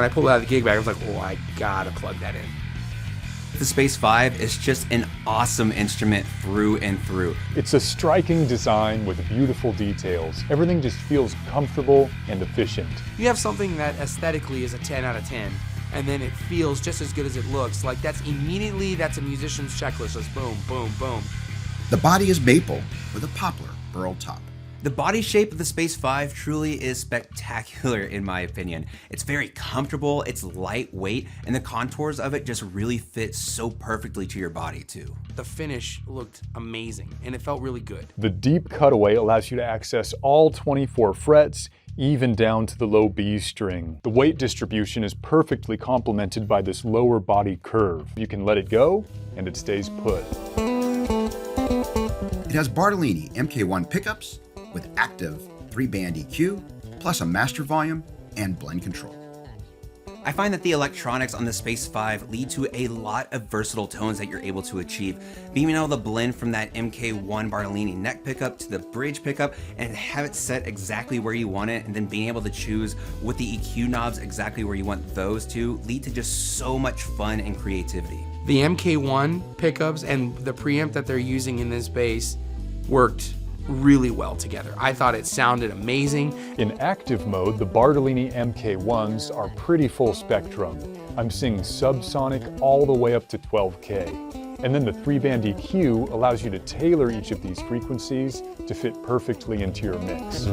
when I pulled it out of the gig bag, I was like, oh, I gotta plug that in. The Space 5 is just an awesome instrument through and through. It's a striking design with beautiful details. Everything just feels comfortable and efficient. You have something that aesthetically is a 10 out of 10, and then it feels just as good as it looks. Like that's a musician's checklist. Just boom, boom, boom. The body is maple with a poplar burl top. The body shape of the Space 5 truly is spectacular in my opinion. It's very comfortable, it's lightweight, and the contours of it just really fit so perfectly to your body too. The finish looked amazing, and it felt really good. The deep cutaway allows you to access all 24 frets, even down to the low B string. The weight distribution is perfectly complemented by this lower body curve. You can let it go, and it stays put. It has Bartolini MK1 pickups with active 3-band EQ, plus a master volume and blend control. I find that the electronics on the Space 5 lead to a lot of versatile tones that you're able to achieve. Being able to blend from that MK1 Bartolini neck pickup to the bridge pickup and have it set exactly where you want it, and then being able to choose with the EQ knobs exactly where you want those to lead to just so much fun and creativity. The MK1 pickups and the preamp that they're using in this bass worked really well together. I thought it sounded amazing. In active mode, the Bartolini MK1s are pretty full spectrum. I'm seeing subsonic all the way up to 12K. And then the 3-band EQ allows you to tailor each of these frequencies to fit perfectly into your mix.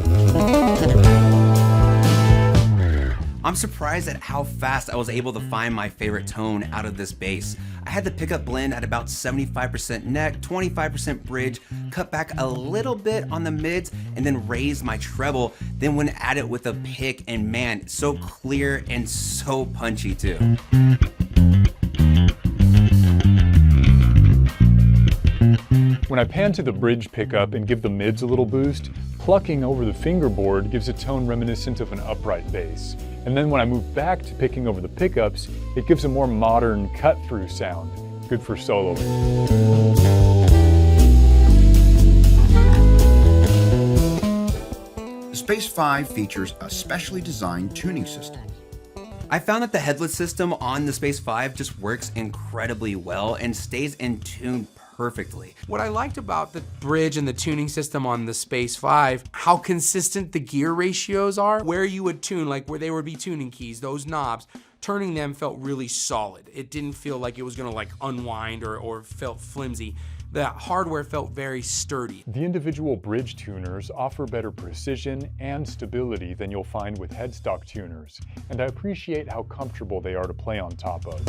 I'm surprised at how fast I was able to find my favorite tone out of this bass. I had the pickup blend at about 75% neck, 25% bridge, cut back a little bit on the mids, and then raised my treble, then went at it with a pick, and man, so clear and so punchy too. When I pan to the bridge pickup and give the mids a little boost, plucking over the fingerboard gives a tone reminiscent of an upright bass. And then when I move back to picking over the pickups, it gives a more modern cut-through sound, good for soloing. The Space 5 features a specially designed tuning system. I found that the Headless system on the Space 5 just works incredibly well and stays in tune perfectly. What I liked about the bridge and the tuning system on the Space 5, how consistent the gear ratios are. Where you would tune, like where they would be tuning keys, those knobs, turning them felt really solid. It didn't feel like it was gonna like unwind or felt flimsy. The hardware felt very sturdy. The individual bridge tuners offer better precision and stability than you'll find with headstock tuners, and I appreciate how comfortable they are to play on top of.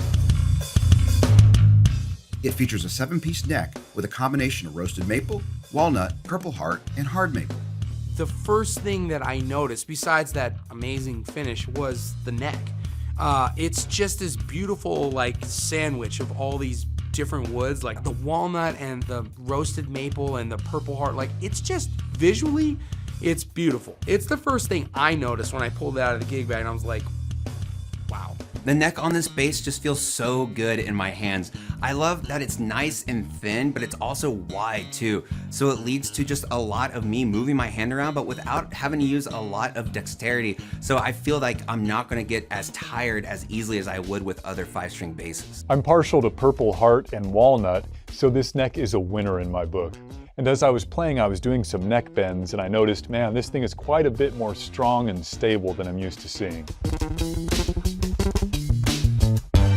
It features a 7-piece neck with a combination of roasted maple, walnut, purple heart, and hard maple. The first thing that I noticed, besides that amazing finish, was the neck. It's just this beautiful like sandwich of all these different woods, like the walnut and the roasted maple and the purple heart. Like it's just visually, it's beautiful. It's the first thing I noticed when I pulled it out of the gig bag, and I was like, wow. The neck on this bass just feels so good in my hands. I love that it's nice and thin, but it's also wide too. So it leads to just a lot of me moving my hand around, but without having to use a lot of dexterity. So I feel like I'm not gonna get as tired as easily as I would with other 5-string basses. I'm partial to purple heart and walnut, so this neck is a winner in my book. And as I was playing, I was doing some neck bends, and I noticed, man, this thing is quite a bit more strong and stable than I'm used to seeing.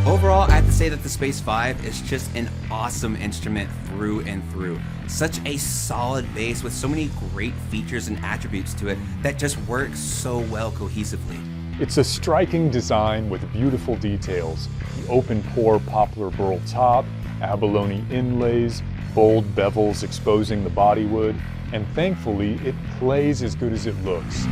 Overall, I have to say that the Space 5 is just an awesome instrument through and through. Such a solid bass with so many great features and attributes to it that just works so well cohesively. It's a striking design with beautiful details. The open pore poplar burl top, abalone inlays, bold bevels exposing the bodywood, and thankfully it plays as good as it looks.